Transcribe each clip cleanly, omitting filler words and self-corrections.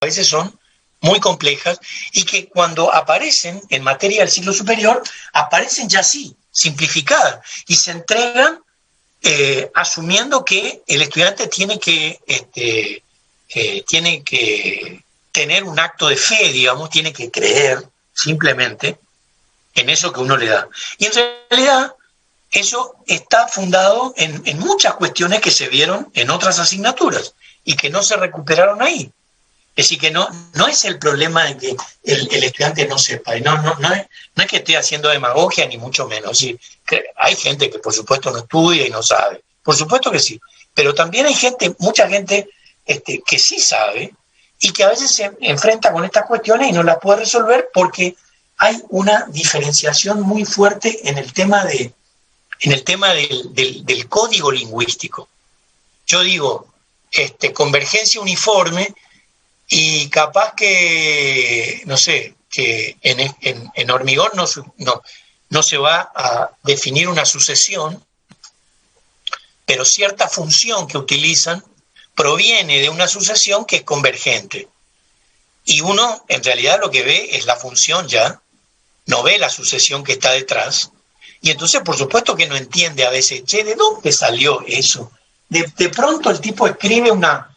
veces son muy complejas y que cuando aparecen en materia del ciclo superior, aparecen ya así, simplificadas, y se entregan asumiendo que el estudiante tiene que tener un acto de fe, digamos, tiene que creer simplemente en eso que uno le da. Y en realidad eso está fundado en muchas cuestiones que se vieron en otras asignaturas y que no se recuperaron ahí. Es decir, que no es el problema de que el estudiante no sepa. No es que esté haciendo demagogia, ni mucho menos. Es decir, que hay gente que por supuesto no estudia y no sabe. Por supuesto que sí. Pero también hay mucha gente que sí sabe y que a veces se enfrenta con estas cuestiones y no las puede resolver porque hay una diferenciación muy fuerte en el tema del código lingüístico. Yo digo, convergencia uniforme, y capaz que, no sé, que en hormigón no se va a definir una sucesión, pero cierta función que utilizan proviene de una sucesión que es convergente. Y uno, en realidad, lo que ve es la función ya, no ve la sucesión que está detrás, y entonces, por supuesto que no entiende a veces, ¿de dónde salió eso? De pronto el tipo escribe una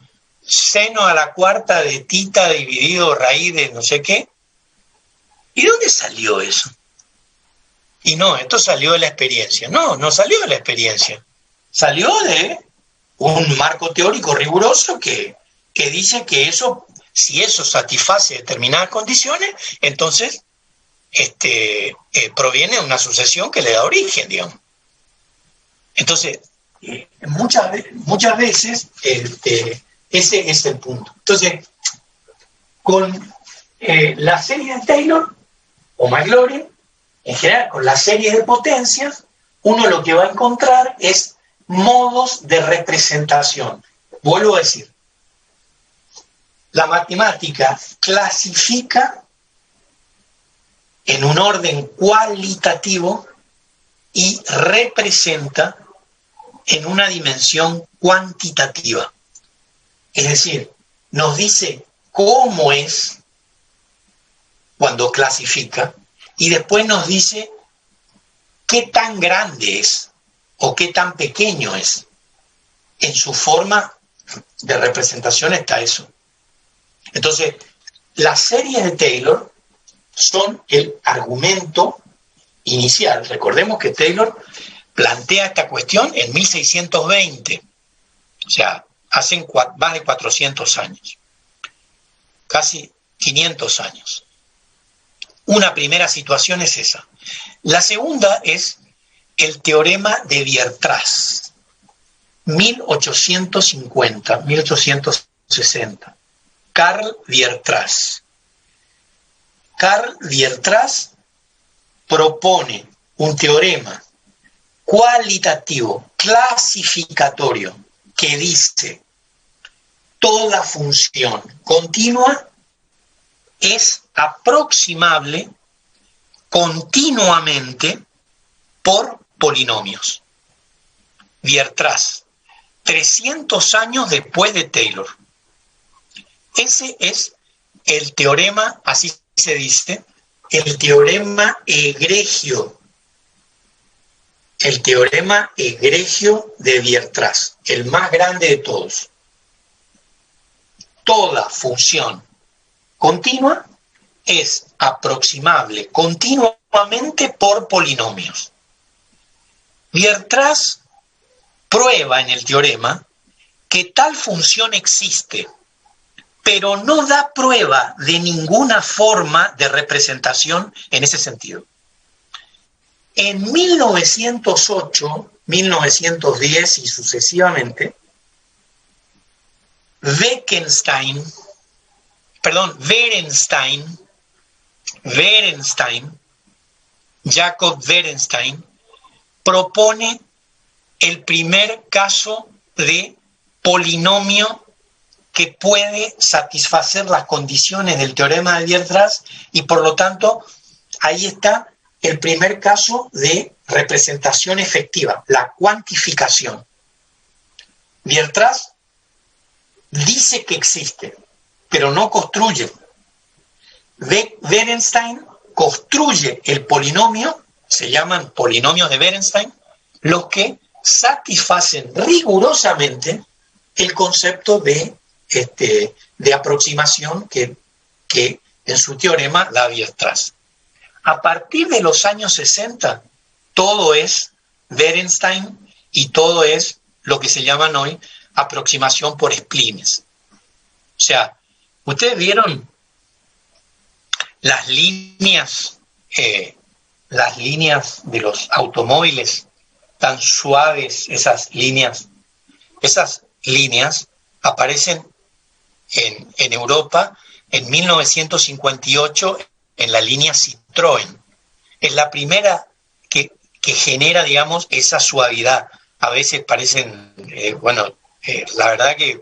seno a la cuarta de tita dividido raíz de no sé qué. ¿Y dónde salió eso? Y no, esto salió de la experiencia. No salió de la experiencia. Salió de un marco teórico riguroso que dice que eso, si eso satisface determinadas condiciones, entonces proviene de una sucesión que le da origen, digamos. Entonces, muchas veces ese es el punto. Entonces, con la serie de Taylor o Maclaurin, en general con las series de potencias, uno lo que va a encontrar es modos de representación. Vuelvo a decir, la matemática clasifica en un orden cualitativo y representa en una dimensión cuantitativa. Es decir, nos dice cómo es cuando clasifica y después nos dice qué tan grande es o qué tan pequeño es. En su forma de representación está eso. Entonces, las series de Taylor son el argumento inicial. Recordemos que Taylor plantea esta cuestión en 1620, o sea, hacen más de 400 años, casi 500 años. Una primera situación es esa. La segunda es el teorema de Weierstrass, 1850, 1860. Karl Weierstrass. Karl Weierstrass propone un teorema cualitativo, clasificatorio, que dice toda función continua es aproximable continuamente por polinomios. Weierstrass, 300 años después de Taylor. Ese es el teorema, así se dice, el teorema egregio. El teorema egregio de Weierstrass, el más grande de todos. Toda función continua es aproximable continuamente por polinomios. Weierstrass prueba en el teorema que tal función existe, pero no da prueba de ninguna forma de representación en ese sentido. En 1908, 1910 y sucesivamente, Jacob Werenstein, propone el primer caso de polinomio que puede satisfacer las condiciones del teorema de Weierstrass y por lo tanto ahí está el primer caso de representación efectiva, la cuantificación. Weierstrass dice que existe, pero no construye. Berenstein construye el polinomio, se llaman polinomios de Berenstein, los que satisfacen rigurosamente el concepto de aproximación que en su teorema da Weierstrass. A partir de los años 60, todo es Berenstein y todo es lo que se llaman hoy aproximación por splines. O sea, ustedes vieron las líneas de los automóviles tan suaves, esas líneas aparecen en Europa en 1958 en la línea Citroën. Es la primera que genera, digamos, esa suavidad. A veces parecen, la verdad que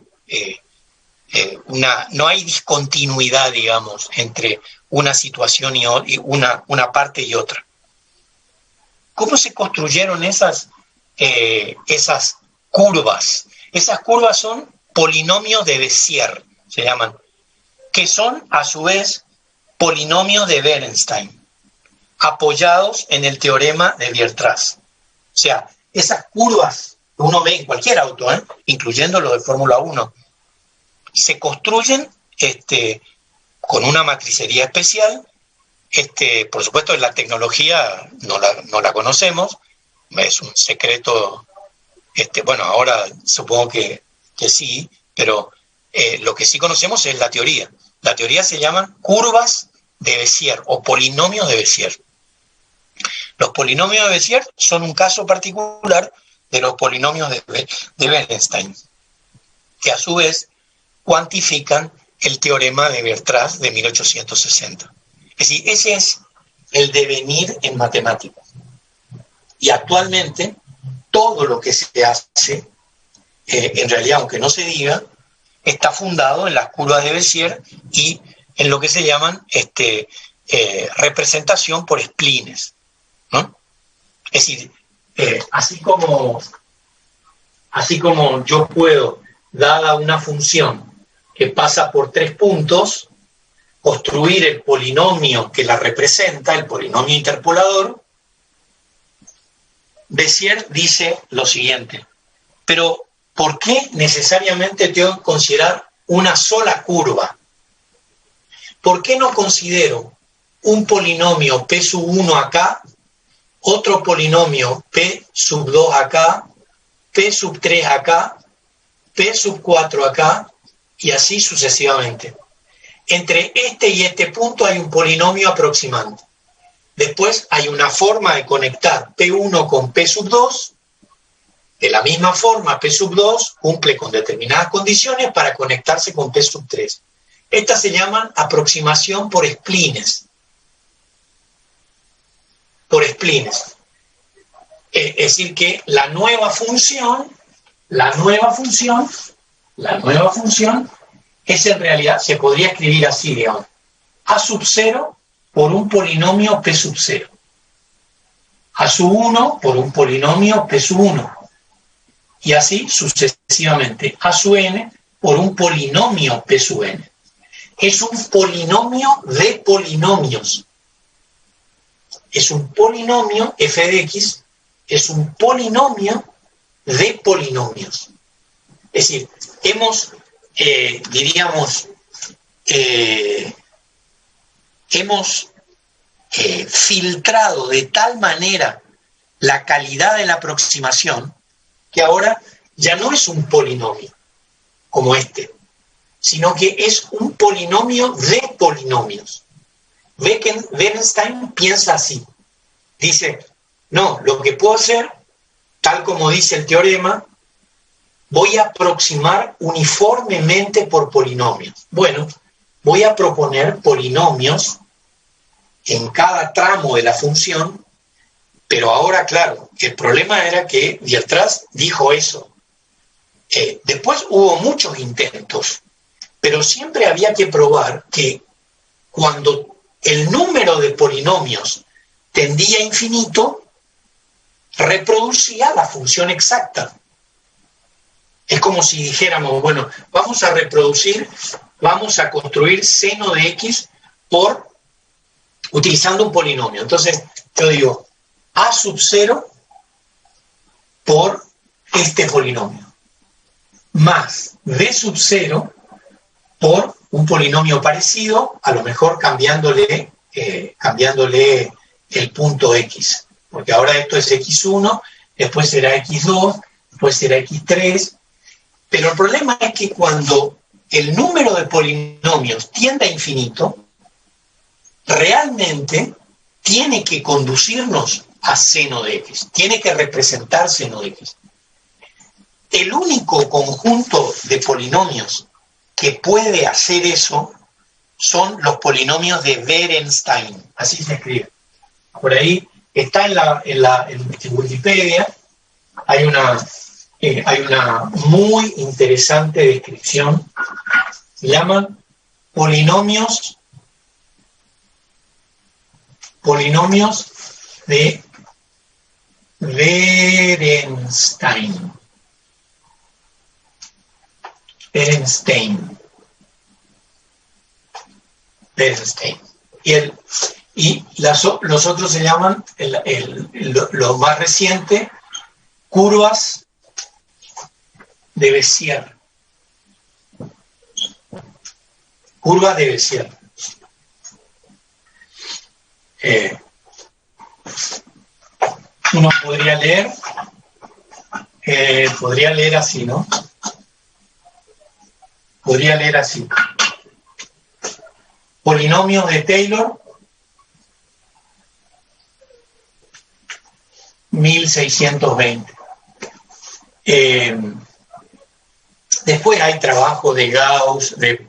no hay discontinuidad, digamos, entre una situación y una parte y otra. ¿Cómo se construyeron esas curvas? Esas curvas son polinomios de Bézier, se llaman, que son a su vez polinomios de Berenstein, apoyados en el teorema de Weierstrass. O sea, esas curvas que uno ve en cualquier auto, incluyendo los de Fórmula 1, se construyen con una matricería especial. Por supuesto, la tecnología no la conocemos, es un secreto. Ahora supongo que sí, pero lo que sí conocemos es la teoría. La teoría se llaman curvas de Bézier o polinomios de Bézier. Los polinomios de Bézier son un caso particular de los polinomios de Berenstein, que a su vez cuantifican el teorema de Weierstrass de 1860. Es decir, ese es el devenir en matemáticas. Y actualmente todo lo que se hace, en realidad, aunque no se diga, está fundado en las curvas de Bézier y en lo que se llaman representación por splines, ¿no? Es decir, así como yo puedo, dada una función que pasa por 3 puntos, construir el polinomio que la representa, el polinomio interpolador, Bézier dice lo siguiente: pero ¿por qué necesariamente tengo que considerar una sola curva? ¿Por qué no considero un polinomio P sub 1 acá, otro polinomio P sub 2 acá, P sub 3 acá, P sub 4 acá, y así sucesivamente? Entre este y este punto hay un polinomio aproximante. Después hay una forma de conectar P1 con P sub 2. De la misma forma, P sub 2 cumple con determinadas condiciones para conectarse con P sub 3. Estas se llaman aproximación por splines. Por splines. Es decir, que la nueva función es en realidad, se podría escribir así, digamos, A sub 0 por un polinomio P sub 0. A sub 1 por un polinomio P sub 1. Y así sucesivamente. A sub n por un polinomio P sub n. Es un polinomio de polinomios. Es un polinomio, f de x, es un polinomio de polinomios. Es decir, hemos filtrado de tal manera la calidad de la aproximación que ahora ya no es un polinomio como este, sino que es un polinomio de polinomios. Berenstein piensa así. Dice, no, lo que puedo hacer, tal como dice el teorema, voy a aproximar uniformemente por polinomios. Bueno, voy a proponer polinomios en cada tramo de la función, pero ahora, claro, el problema era que Weierstrass dijo eso. Después hubo muchos intentos, pero siempre había que probar que cuando el número de polinomios tendía a infinito, reproducía la función exacta. Es como si dijéramos, bueno, vamos a reproducir vamos a construir seno de X utilizando un polinomio. Entonces, yo digo A sub 0 por este polinomio, más B sub 0 por un polinomio parecido, a lo mejor cambiándole el punto X, porque ahora esto es X1, después será X2, después será X3, pero el problema es que cuando el número de polinomios tiende a infinito, realmente tiene que conducirnos a seno de X, tiene que representar seno de X. El único conjunto de polinomios que puede hacer eso son los polinomios de Berenstein, así se escribe. Por ahí está en Wikipedia, hay una muy interesante descripción, se llaman polinomios de Berenstein. Y los otros se llaman, lo más reciente, curvas de Bézier. Curvas de Bézier. Uno podría leer así, ¿no? Podría leer así. Polinomios de Taylor, 1620. Después hay trabajo de Gauss, de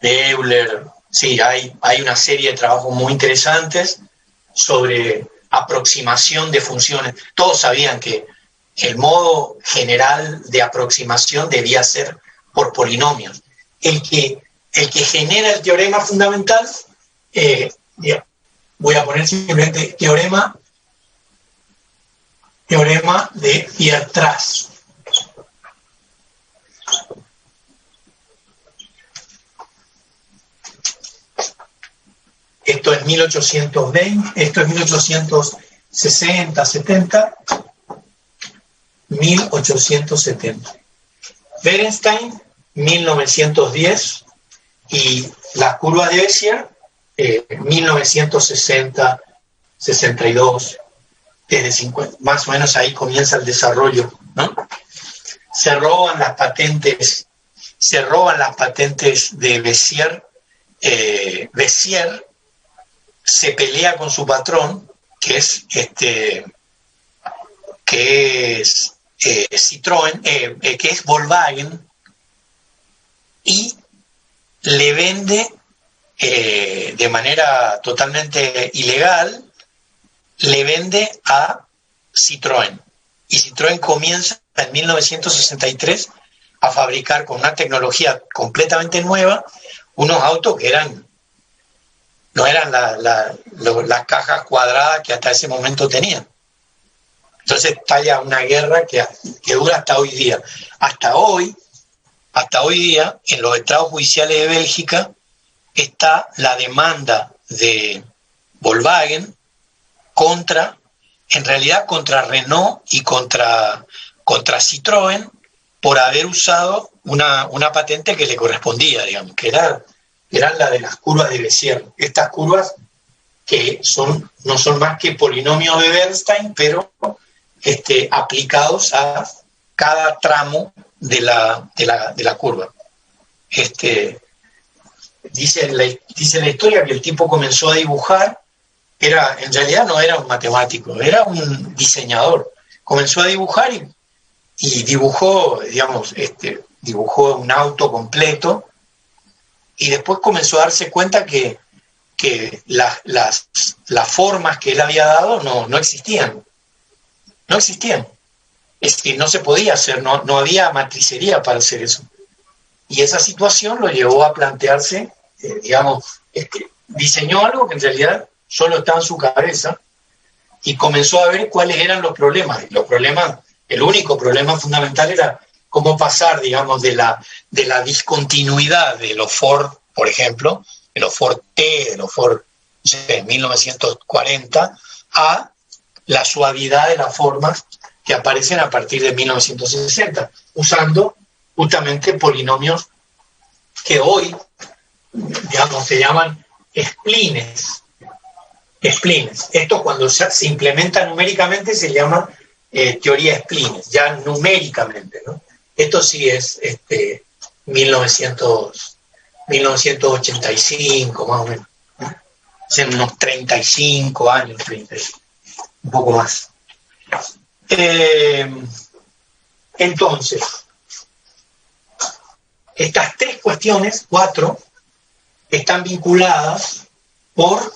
Euler. Sí, hay una serie de trabajos muy interesantes sobre aproximación de funciones. Todos sabían que el modo general de aproximación debía ser por polinomios. El que genera el teorema fundamental, voy a poner simplemente teorema de Pierre-Tras. Esto es 1820, esto es 1860, 70, 1870. Berenstein, 1910, y las curvas de Bézier, 1960, 62, desde 50, más o menos ahí comienza el desarrollo, ¿no? Se roban las patentes de Bézier. Bézier se pelea con su patrón, que es Citroën, que es Volkswagen, y le vende de manera totalmente ilegal, le vende a Citroën. Y Citroën comienza en 1963 a fabricar con una tecnología completamente nueva unos autos que no eran las cajas cuadradas que hasta ese momento tenían. Entonces estalla una guerra que dura hasta hoy día. Hasta hoy día, en los estrados judiciales de Bélgica, está la demanda de Volkswagen contra Renault y contra Citroën por haber usado una patente que le correspondía, digamos, que eran la de las curvas de Bézier. Estas curvas que no son más que polinomios de Bernstein, pero aplicados a cada tramo de la curva. Dice la historia que el tipo comenzó a dibujar, en realidad no era un matemático, era un diseñador. Comenzó a dibujar y dibujó, dibujó un auto completo, y después comenzó a darse cuenta que las formas que él había dado no existían. No existían. Es que no se podía hacer, no había matricería para hacer eso. Y esa situación lo llevó a plantearse, diseñó algo que en realidad solo estaba en su cabeza, y comenzó a ver cuáles eran los problemas. El único problema fundamental era cómo pasar, digamos, de la discontinuidad de los Ford, por ejemplo, de los Ford T, de los Ford, no sé, 1940, a la suavidad de las formas que aparecen a partir de 1960, usando justamente polinomios que hoy, digamos, se llaman splines. Splines. Esto cuando se implementa numéricamente se llama teoría de splines, ya numéricamente, ¿no? Esto sí es 1985, más o menos, ¿no? Hace unos 35 años, 30, un poco más. Entonces, estas tres cuestiones, 4, están vinculadas por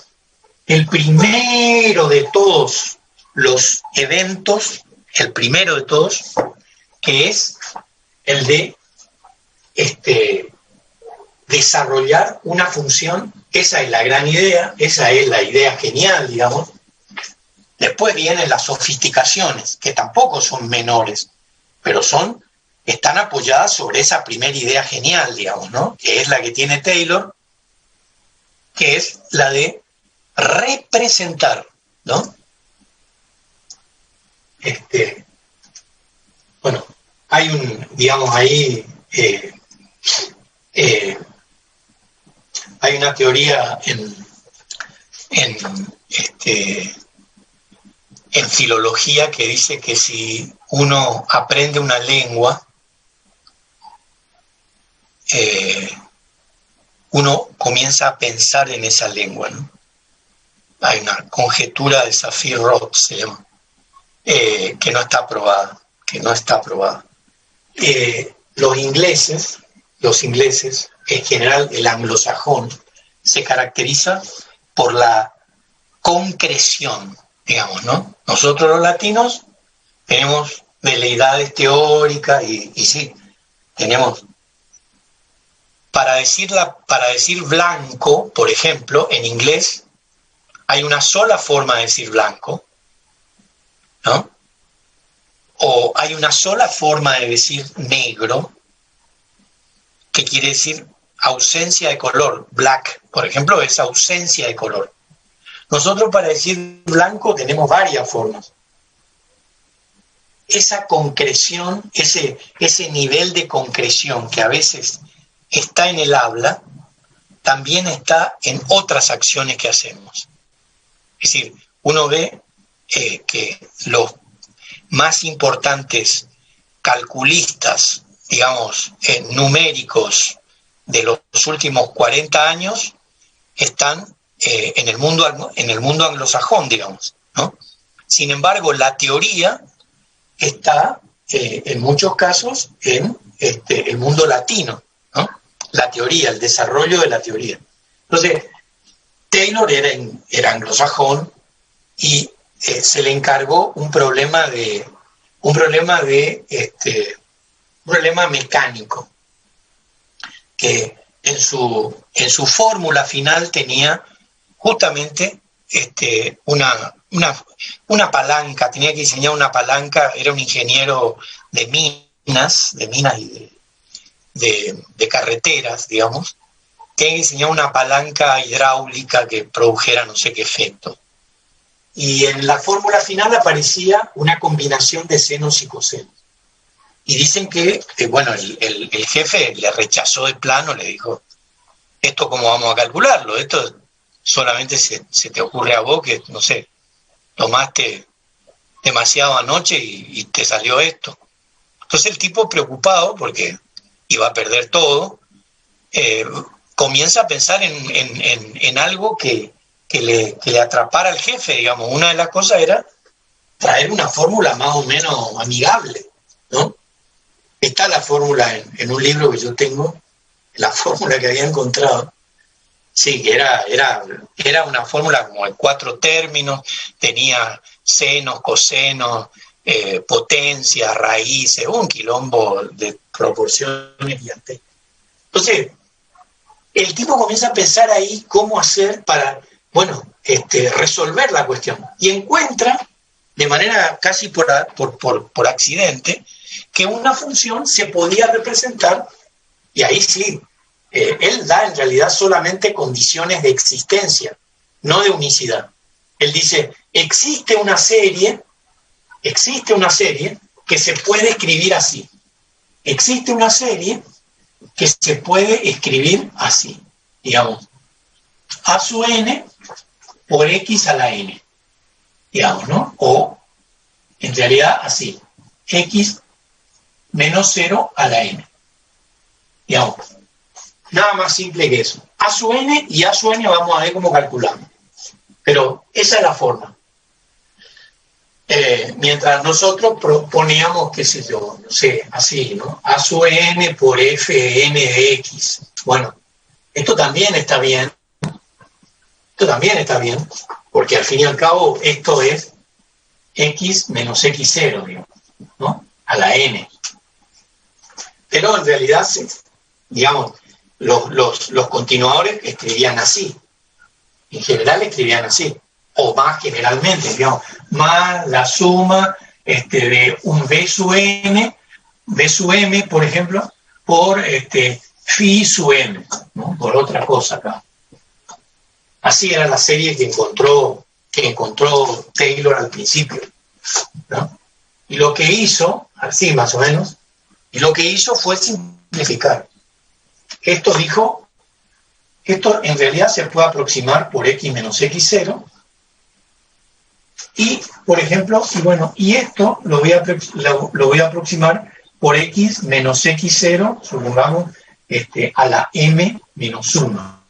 el primero de todos los eventos, el primero de todos, que es el de desarrollar una función. Esa es la gran idea, esa es la idea genial, digamos. Después vienen las sofisticaciones, que tampoco son menores, pero están apoyadas sobre esa primera idea genial, digamos, ¿no? Que es la que tiene Taylor, que es la de representar, ¿no? Bueno, hay digamos, ahí hay una teoría en filología que dice que si uno aprende una lengua, uno comienza a pensar en esa lengua, ¿no? Hay una conjetura de Sapir-Whorf, se llama, que no está aprobada, Los ingleses, en general el anglosajón, se caracteriza por la concreción, digamos, ¿no? Nosotros los latinos tenemos veleidades teóricas y sí, tenemos, para decir blanco, por ejemplo, en inglés hay una sola forma de decir blanco, ¿no? O hay una sola forma de decir negro, que quiere decir ausencia de color. Black, por ejemplo, es ausencia de color. Nosotros para decir blanco tenemos varias formas. Esa concreción, ese nivel de concreción que a veces está en el habla, también está en otras acciones que hacemos. Es decir, uno ve que los más importantes calculistas, digamos, numéricos de los últimos 40 años están en el mundo anglosajón, digamos, ¿no? Sin embargo, la teoría está en muchos casos en el mundo latino, ¿no? La teoría, el desarrollo de la teoría. Entonces, Taylor era anglosajón y se le encargó un problema mecánico, que en su fórmula final tenía justamente una palanca, tenía que diseñar una palanca, era un ingeniero de minas y de carreteras, digamos, tenía que diseñar una palanca hidráulica que produjera no sé qué efecto. Y en la fórmula final aparecía una combinación de senos y cosenos. Y dicen que bueno, el jefe le rechazó de plano, le dijo, ¿esto cómo vamos a calcularlo? Esto solamente se te ocurre a vos que, no sé, tomaste demasiado anoche y te salió esto. Entonces el tipo, preocupado porque iba a perder todo, comienza a pensar en algo que le atrapara al jefe, digamos. Una de las cosas era traer una fórmula más o menos amigable, ¿no? Está la fórmula en un libro que yo tengo, la fórmula que había encontrado. Sí, que era una fórmula como de 4 términos, tenía senos, cosenos, potencias, raíces, un quilombo de proporciones gigantescas. Entonces, el tipo comienza a pensar ahí cómo hacer para, bueno, resolver la cuestión. Y encuentra, de manera casi por accidente, que una función se podía representar, y ahí sí, él da en realidad solamente condiciones de existencia, no de unicidad. Él dice, existe una serie que se puede escribir así. Existe una serie que se puede escribir así, digamos, a sub n por x a la n, digamos, ¿no? O, en realidad, así, x menos 0 a la n, digamos. Nada más simple que eso. A sub n y a sub n vamos a ver cómo calculamos. Pero esa es la forma. Mientras nosotros poníamos, qué sé yo, no sé, así, ¿no? A sub n por fn de x. Bueno, esto también está bien. Esto también está bien, porque al fin y al cabo esto es x menos x0, digamos, ¿no? A la n. Pero en realidad, digamos, los continuadores escribían así. En general escribían así. O más generalmente, digamos, más la suma de un b sub n, b sub m, por ejemplo, por phi sub m, ¿no? Por otra cosa acá. Así era la serie que encontró Taylor al principio, ¿no? Y lo que hizo, así más o menos, fue simplificar. Esto en realidad se puede aproximar por x menos x0, y, por ejemplo, y esto lo voy a aproximar por x menos x0, supongamos, a la m menos 1.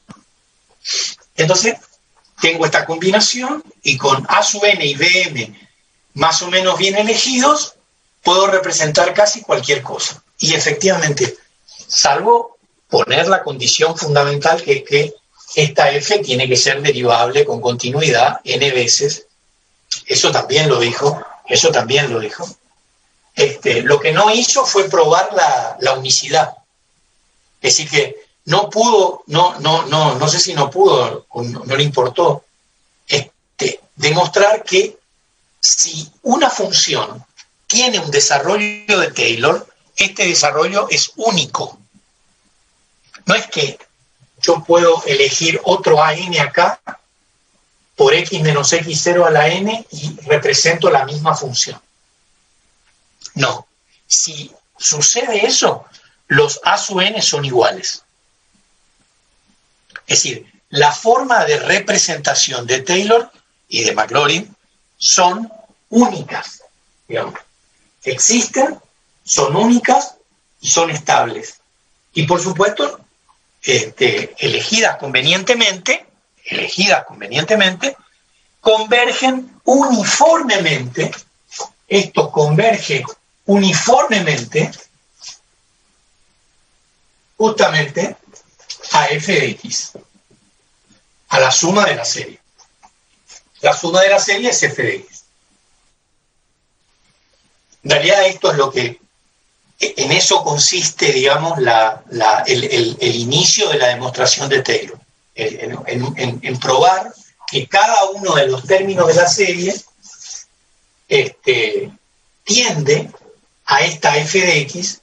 Entonces, tengo esta combinación y con a sub n y bm más o menos bien elegidos, puedo representar casi cualquier cosa. Y efectivamente, salvo poner la condición fundamental que esta f tiene que ser derivable con continuidad n veces. Eso también lo dijo. Lo que no hizo fue probar la unicidad. Es decir, que no pudo, no sé si no pudo o no le importó demostrar que si una función tiene un desarrollo de Taylor, este desarrollo es único. No es que yo puedo elegir otro AN acá por x menos x0 a la n y represento la misma función. No. Si sucede eso, los a sub n son iguales. Es decir, la forma de representación de Taylor y de Maclaurin son únicas, digamos. Existen, son únicas y son estables. Y por supuesto, elegidas convenientemente, convergen uniformemente, esto converge uniformemente justamente a f de x, a la suma de la serie. La suma de la serie es f de x. En realidad esto es lo que, en eso consiste, digamos, el inicio de la demostración de Taylor, en probar que cada uno de los términos de la serie tiende a esta f de x,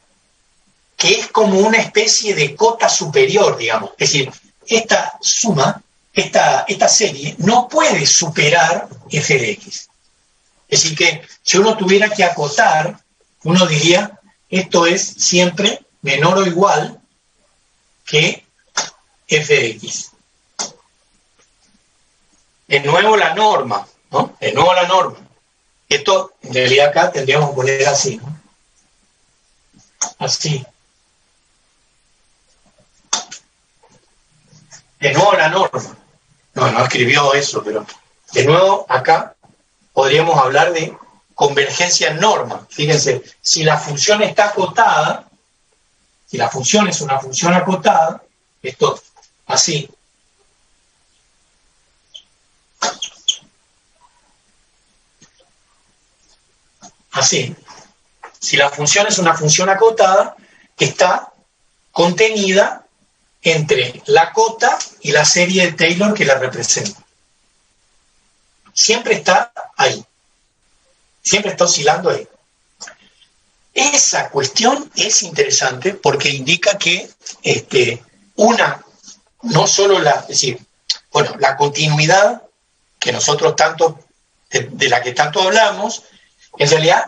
que es como una especie de cota superior, digamos. Es decir, esta suma, esta serie, no puede superar f de x. Es decir, que si uno tuviera que acotar, uno diría, esto es siempre menor o igual que f de x. De nuevo la norma, ¿no? De nuevo la norma. Esto, en realidad acá tendríamos que poner así, ¿no? Así. De nuevo la norma. No escribió eso, pero de nuevo acá podríamos hablar de convergencia en norma. Fíjense, si la función está acotada, si la función es una función acotada, esto así. Así. Si la función es una función acotada, está contenida entre la cota y la serie de Taylor que la representa. Siempre está ahí. Siempre está oscilando ahí. esa cuestión es interesante porque indica que no solo es decir, bueno, la continuidad que nosotros tanto, de la que tanto hablamos, en realidad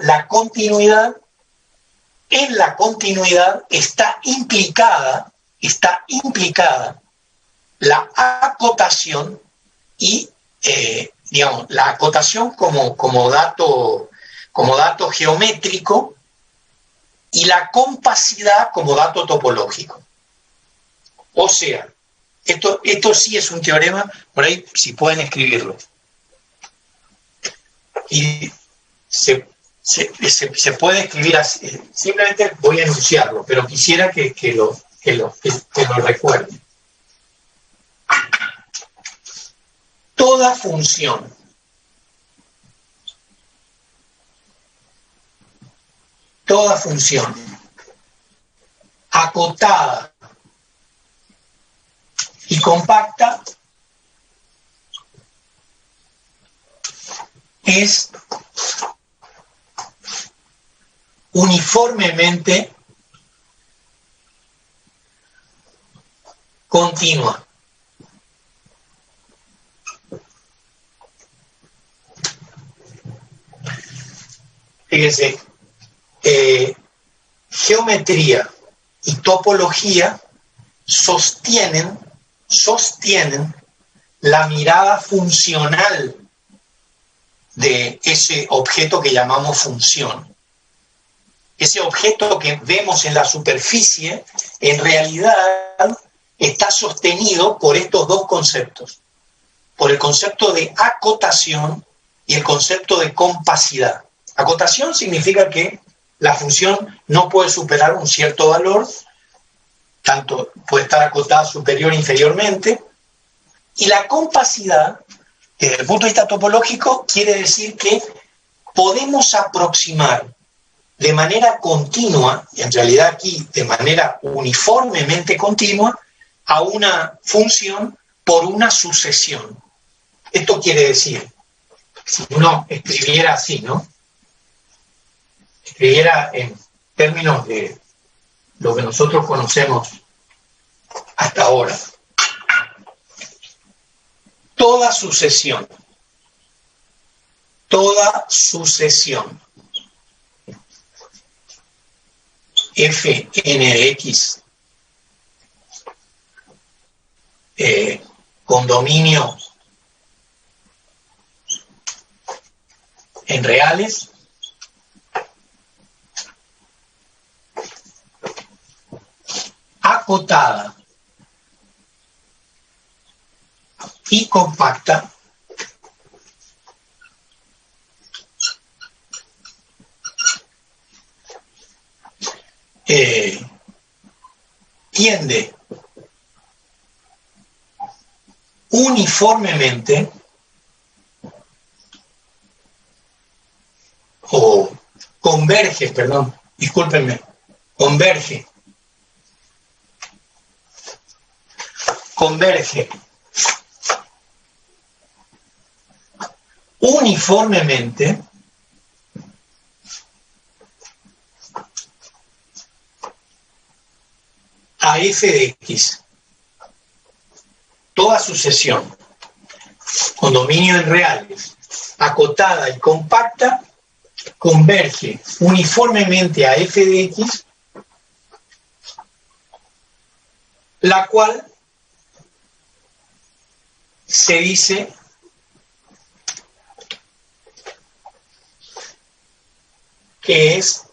en la continuidad está implicada la acotación y, digamos, la acotación como dato geométrico y la compacidad como dato topológico. O sea, esto sí es un teorema, por ahí si pueden escribirlo. Y se puede escribir así, simplemente voy a enunciarlo, pero quisiera que lo recuerden. Toda función acotada y compacta es uniformemente continua. Fíjense, geometría y topología sostienen la mirada funcional de ese objeto que llamamos función. Ese objeto que vemos en la superficie, en realidad está sostenido por estos dos conceptos, por el concepto de acotación y el concepto de compacidad. Acotación significa que la función no puede superar un cierto valor, tanto puede estar acotada superior e inferiormente, y la compacidad, desde el punto de vista topológico, quiere decir que podemos aproximar de manera continua, y en realidad aquí de manera uniformemente continua, a una función por una sucesión. Esto quiere decir, si uno escribiera así, ¿no? Escribiera en términos de lo que nosotros conocemos hasta ahora. Toda sucesión f n de x con dominio en reales acotada y compacta tiende uniformemente o converge, converge uniformemente a f de x. Toda sucesión con dominio en reales, acotada y compacta, converge uniformemente a f de x, la cual se dice que es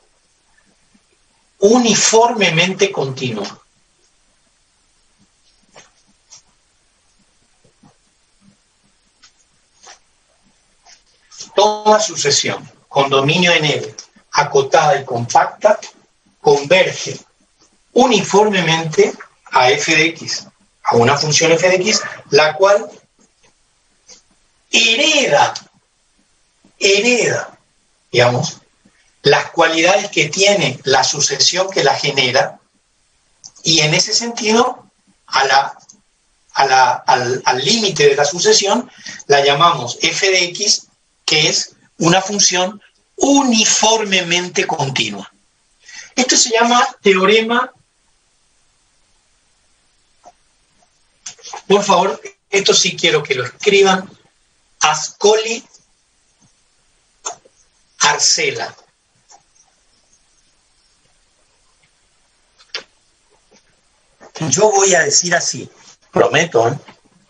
uniformemente continua. Toda sucesión con dominio en L, acotada y compacta, converge uniformemente a f de x, a una función f de x, la cual hereda, digamos, las cualidades que tiene la sucesión que la genera, y en ese sentido, al límite de la sucesión, la llamamos f de x, que es una función uniformemente continua. Esto se llama teorema. Por favor, esto sí quiero que lo escriban. Ascoli-Arcela. Yo voy a decir así, prometo, ¿eh?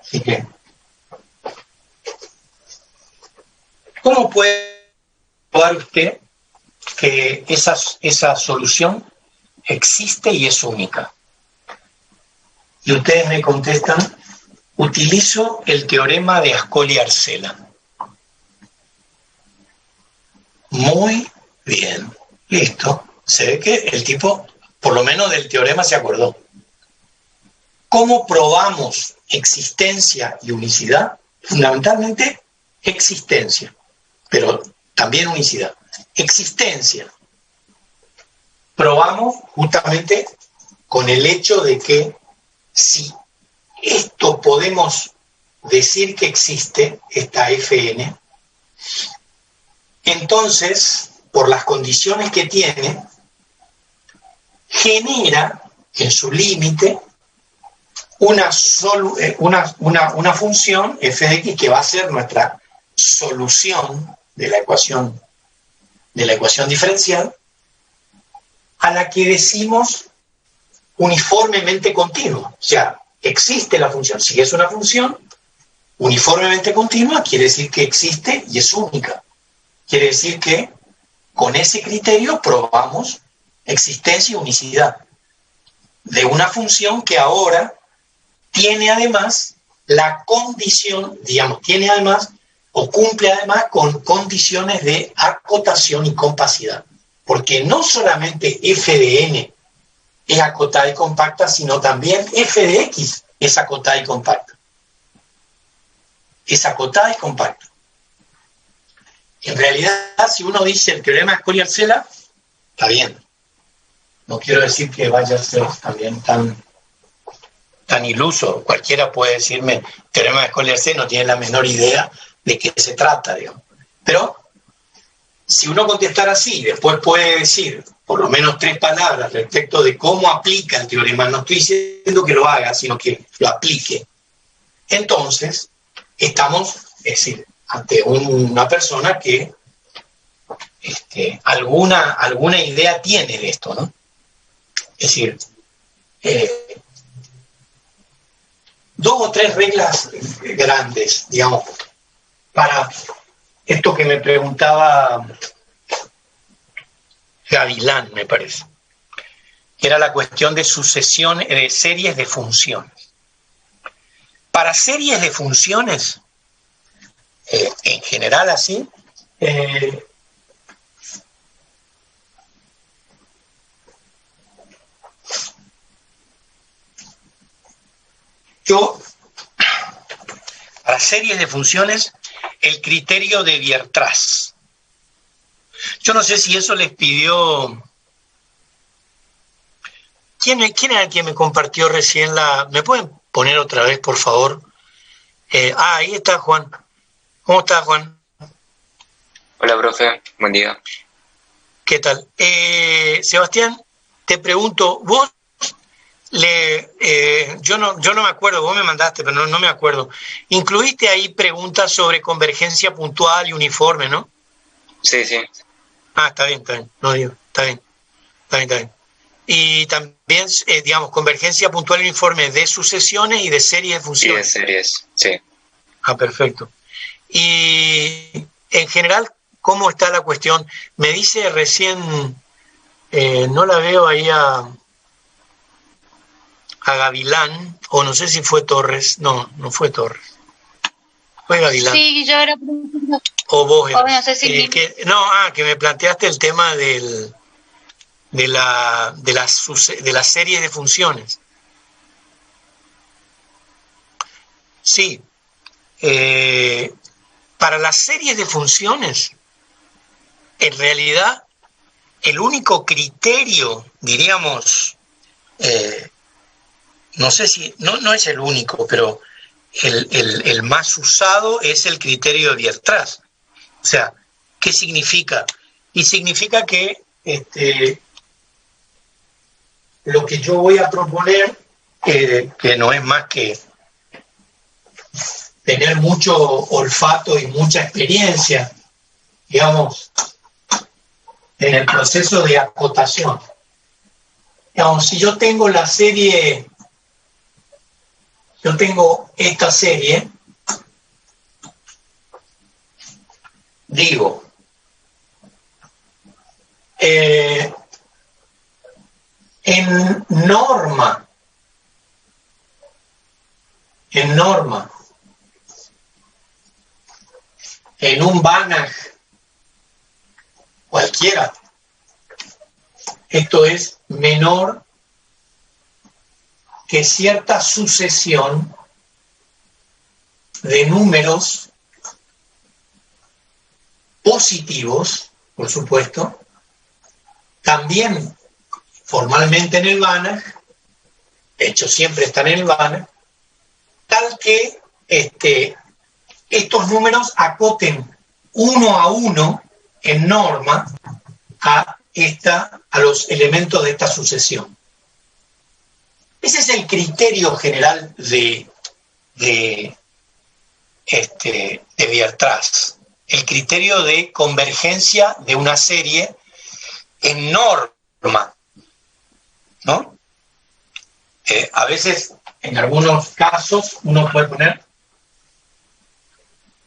Así que, ¿cómo puede probar usted que esa solución existe y es única? Y ustedes me contestan, utilizo el teorema de Ascoli-Arcela. Muy bien, listo. Se ve que el tipo, por lo menos del teorema, se acordó. ¿Cómo probamos existencia y unicidad? Fundamentalmente existencia, pero también unicidad. Existencia. Probamos justamente con el hecho de que si esto podemos decir que existe, esta Fn, entonces, por las condiciones que tiene, genera en su límite una función f de x que va a ser nuestra solución de la ecuación diferencial, a la que decimos uniformemente continua. O sea, existe la función. Si es una función uniformemente continua, quiere decir que existe y es única. Quiere decir que con ese criterio probamos existencia y unicidad de una función que ahora tiene además la condición, digamos, tiene además o cumple además con condiciones de acotación y compacidad. Porque no solamente f de n es acotada y compacta, sino también f de x es acotada y compacta. Es acotada y compacta. En realidad, si uno dice el teorema de Ascoli-Arcela, está bien. No quiero decir que vaya a ser también tan iluso. Cualquiera puede decirme, teorema de Ascoli-Arcela, no tiene la menor idea de qué se trata, digamos. Pero, si uno contestara así, después puede decir por lo menos 3 palabras respecto de cómo aplica el teorema, no estoy diciendo que lo haga, sino que lo aplique, entonces estamos, es decir, ante una persona que alguna idea tiene de esto, ¿no? Es decir, 2 o 3 reglas grandes, digamos, para esto que me preguntaba Gavilán, me parece. Era la cuestión de sucesiones, de series de funciones. Para series de funciones, en general así, para series de funciones, el criterio de Weierstrass. Yo no sé si eso les pidió. ¿Quién era el que me compartió recién la? ¿Me pueden poner otra vez, por favor? Ahí está Juan. ¿Cómo estás, Juan? Hola, profe. Buen día. ¿Qué tal? Sebastián, te pregunto, vos yo no me acuerdo, vos me mandaste, pero no me acuerdo. Incluiste ahí preguntas sobre convergencia puntual y uniforme, ¿no? Sí, sí. Está bien. No digo, está bien. Y también, digamos, convergencia puntual y uniforme de sucesiones y de series de funciones. Y de series, sí. Perfecto. Y en general, ¿cómo está la cuestión? Me dice recién, no la veo ahí a Gavilán, o no sé si fue Torres. No fue Torres. Fue Gavilán. Sí, yo era. O vos eras. No sé si que me planteaste el tema de las series de funciones. Sí. Para las series de funciones, en realidad, el único criterio, diríamos, no sé si, no es el único, pero el más usado es el criterio de Weierstrass. O sea, ¿qué significa? Y significa que lo que yo voy a proponer, que no es más que tener mucho olfato y mucha experiencia, digamos, en el proceso de acotación. Digamos, si yo tengo la serie, yo tengo esta serie, digo, en norma, en un Banach cualquiera, esto es menor que cierta sucesión de números positivos, por supuesto, también formalmente en el Banach, de hecho siempre están en el Banach, tal que estos números acoten uno a uno en norma a los elementos de esta sucesión. Ese es el criterio general de Weierstrass, el criterio de convergencia de una serie en norma, ¿no? A veces, en algunos casos, uno puede poner,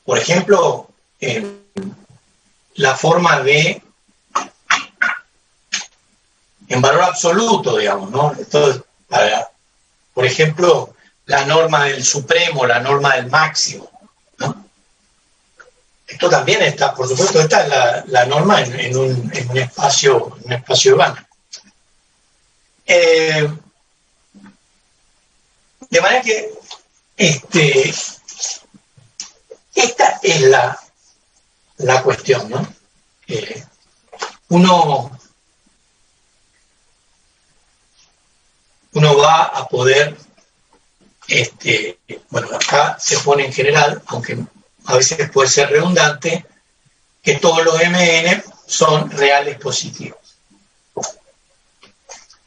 por ejemplo, la forma de en valor absoluto, digamos, ¿no? Entonces, por ejemplo, la norma del supremo, la norma del máximo, ¿no? Esto también está, por supuesto, esta es la norma en un espacio urbano. De manera que esta es la cuestión, ¿no? Uno va a poder, bueno, acá se pone en general, aunque a veces puede ser redundante, que todos los MN son reales positivos.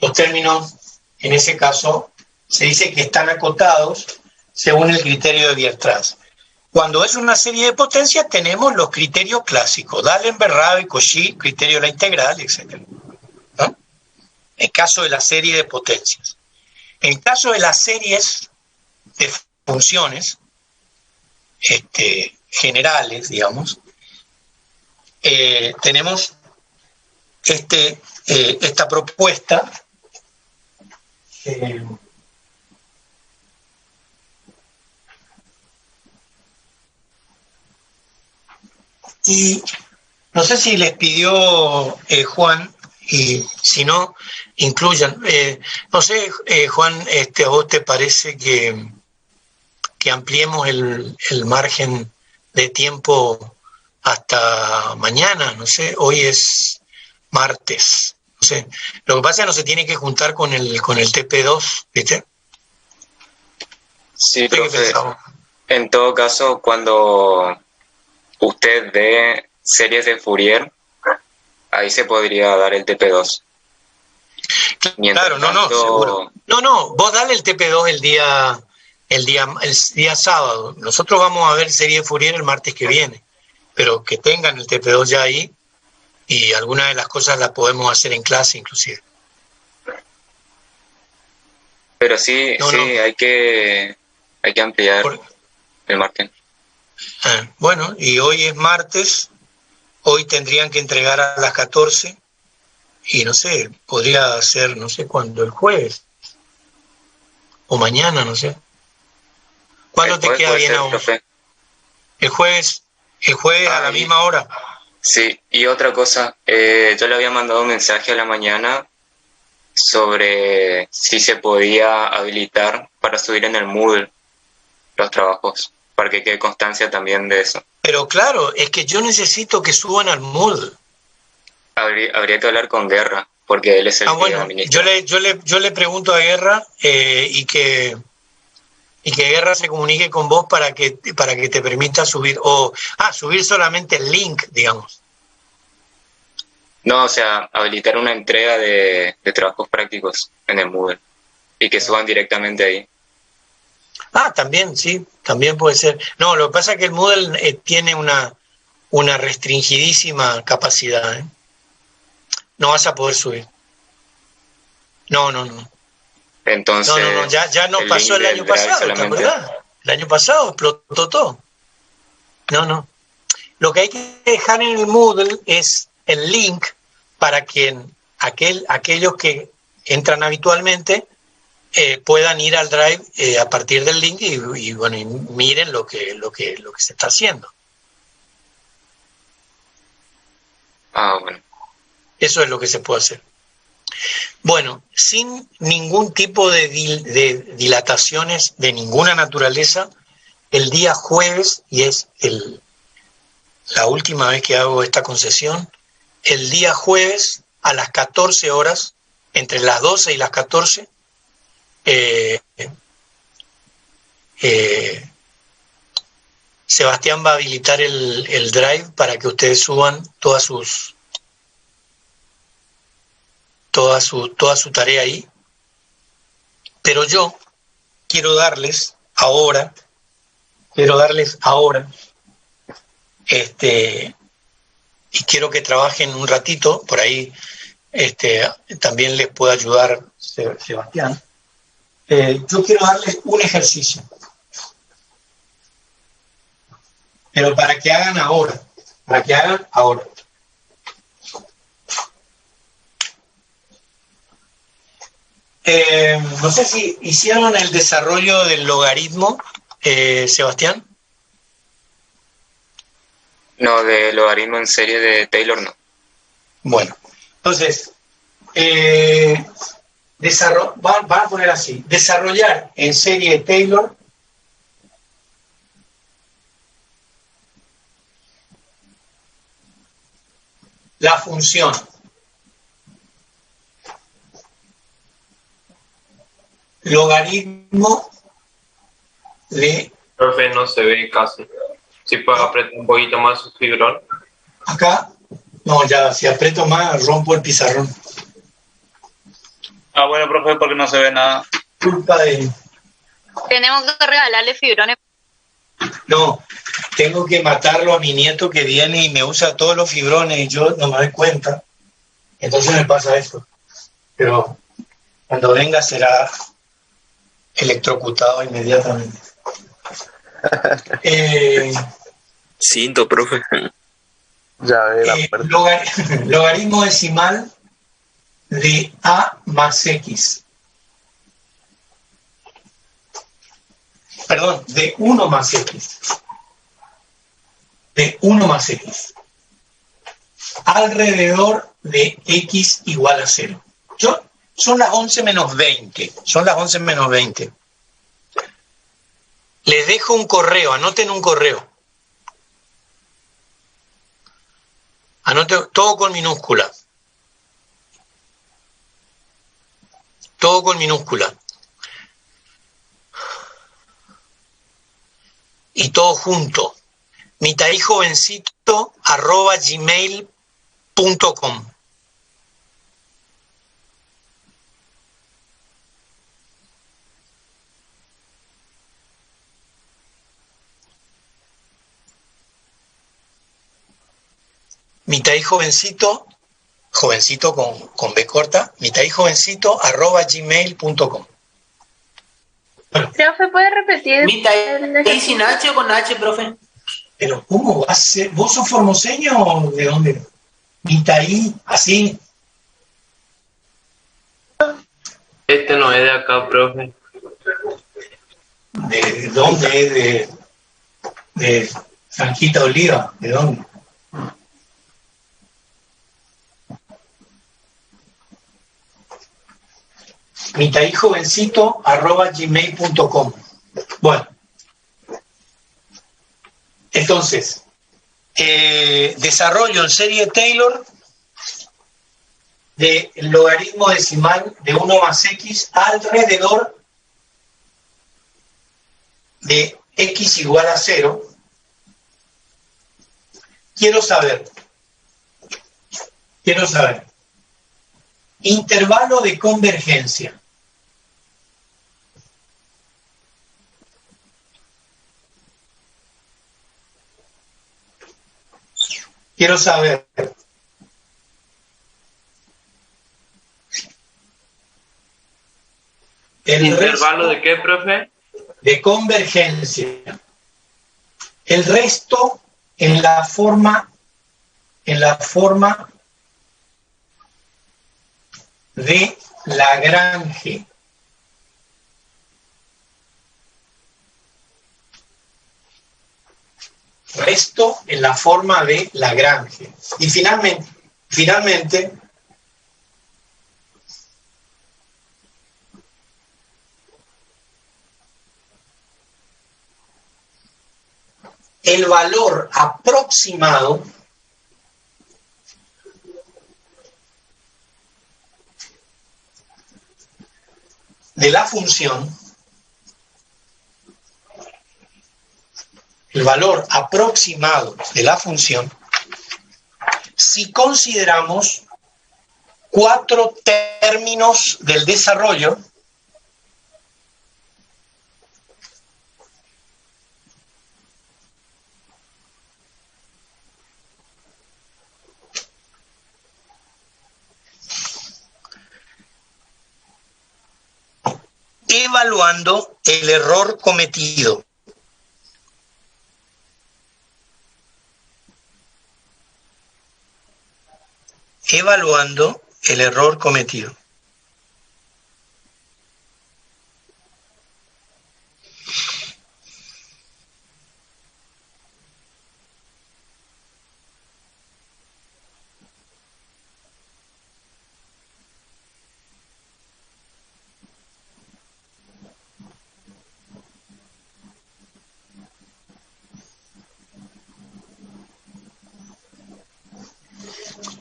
Los términos, en ese caso, se dice que están acotados según el criterio de Weierstrass. Cuando es una serie de potencias, tenemos los criterios clásicos, D'Alembert, Rabi, Cauchy, criterio de la integral, etc. ¿No? En caso de la serie de potencias. En caso de las series de funciones generales, digamos, tenemos esta propuesta y no sé si les pidió Juan, y si no, incluyan. No sé, Juan, ¿a vos te parece que ampliemos el margen de tiempo hasta mañana? No sé, hoy es martes. No sé. Lo que pasa es que no se tiene que juntar con el TP2, ¿viste? Sí, profe. En todo caso, cuando usted ve series de Fourier, ahí se podría dar el TP2. Claro, seguro. No, vos dale el TP2 el día sábado. Nosotros vamos a ver serie de Fourier el martes que viene, pero que tengan el TP2 ya ahí, y algunas de las cosas las podemos hacer en clase inclusive. Pero sí, hay que ampliar el margen. Bueno, y hoy es martes, hoy tendrían que entregar a las 14, y no sé, podría ser, no sé cuándo, el jueves, o mañana, no sé. ¿Cuándo te queda bien a vos? Profe. El jueves a la misma hora. Sí, y otra cosa, yo le había mandado un mensaje a la mañana sobre si se podía habilitar para subir en el Moodle los trabajos, para que quede constancia también de eso. Pero claro, es que yo necesito que suban al Moodle. Habría que hablar con Guerra, porque él es el que administra. Yo le pregunto a Guerra y que Guerra se comunique con vos para que te permita subir, subir solamente el link, digamos. No, o sea, habilitar una entrega de trabajos prácticos en el Moodle y que suban directamente ahí. Ah, también, sí, también puede ser. No, lo que pasa es que el Moodle tiene una restringidísima capacidad, ¿eh? No vas a poder subir. No, no, no. No, Entonces, ya nos el link pasó el del año Drive pasado, ¿te solamente. acordás? El año pasado explotó todo. No. Lo que hay que dejar en el Moodle es el link para que aquellos que entran habitualmente puedan ir al Drive a partir del link y bueno, y miren lo que se está haciendo. Ah, bueno. Eso es lo que se puede hacer. Bueno, sin ningún tipo de dilataciones de ninguna naturaleza, el día jueves, y es la última vez que hago esta concesión, el día jueves a las 14 horas, entre las 12 y las 14, Sebastián va a habilitar el Drive para que ustedes suban toda su tarea ahí. Pero yo quiero darles ahora, y quiero que trabajen un ratito, por ahí también les puede ayudar Sebastián. Yo quiero darles un ejercicio, pero para que hagan ahora. No sé si hicieron el desarrollo del logaritmo, Sebastián. No, de logaritmo en serie de Taylor no. Bueno, entonces, van a poner así, desarrollar en serie de Taylor la función logaritmo de... Profe, no se ve casi. Si puede apretar un poquito más su fibrón. Acá, no, ya, si aprieto más, rompo el pizarrón. Ah, bueno, profe, porque no se ve nada. Culpa de... Tenemos que regalarle fibrones. No, tengo que matarlo a mi nieto que viene y me usa todos los fibrones y yo no me doy cuenta. Entonces me pasa esto. Pero cuando venga será electrocutado inmediatamente. Siento, profe. Ya ve la puerta. Logaritmo decimal de A más X. Perdón, de 1 más X. De 1 más X. Alrededor de X igual a 0. Son las 11 menos 20. Son las 11 menos 20. Les dejo un correo, anoten un correo. Anoten todo con minúscula. Todo con minúscula. Y todo junto. mitaijovencito@gmail.com. mitaijovencito, jovencito con B corta, mitaijovencito@gmail.com. Profe, ¿puede repetir? ¿Mitahí sin H o con H, profe? Pero ¿cómo va a ser? ¿Vos sos formoseño o de dónde? Mitaí, así. Este no es de acá, profe. ¿De dónde es? De Sanjita Oliva, ¿de dónde? mitaijovencito@gmail.com. Bueno, entonces, desarrollo en serie Taylor de logaritmo decimal de 1 más X alrededor de X igual a 0. Quiero saber quiero saber. Intervalo de convergencia. Quiero saber. ¿El intervalo de qué, profe? De convergencia. El resto en la forma de Lagrange. Resto en la forma de Lagrange. Y finalmente, el valor aproximado de la función, el valor aproximado de la función, si consideramos 4 términos del desarrollo evaluando el error cometido. Evaluando el error cometido.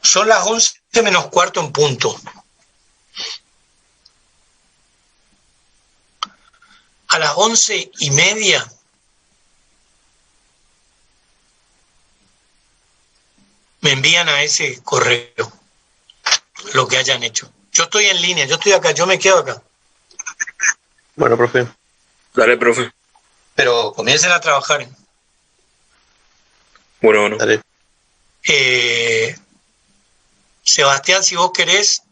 Son las 11 menos cuarto en punto. A las 11:30 me envían a ese correo lo que hayan hecho. Yo estoy en línea, yo estoy acá, yo me quedo acá. Bueno, profe. Dale, profe. Pero comiencen a trabajar. Bueno. Dale. Sebastián, si vos querés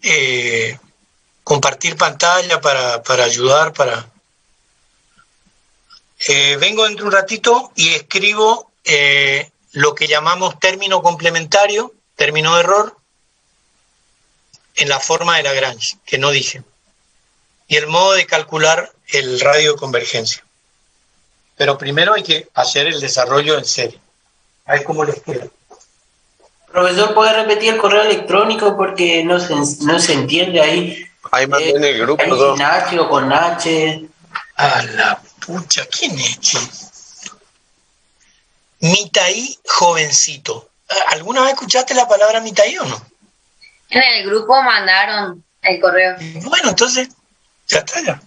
compartir pantalla para ayudar, vengo dentro de un ratito y escribo lo que llamamos término complementario, término de error, en la forma de Lagrange, que no dije, y el modo de calcular el radio de convergencia. Pero primero hay que hacer el desarrollo en serie. A ver cómo les queda. Profesor, ¿puede repetir el correo electrónico? Porque no se entiende ahí. Ahí mandé en el grupo. Ahí sin H o con H. A la pucha, ¿quién es? Mitaí jovencito. ¿Alguna vez escuchaste la palabra Mitaí o no? En el grupo mandaron el correo. Bueno, entonces, ya está ya.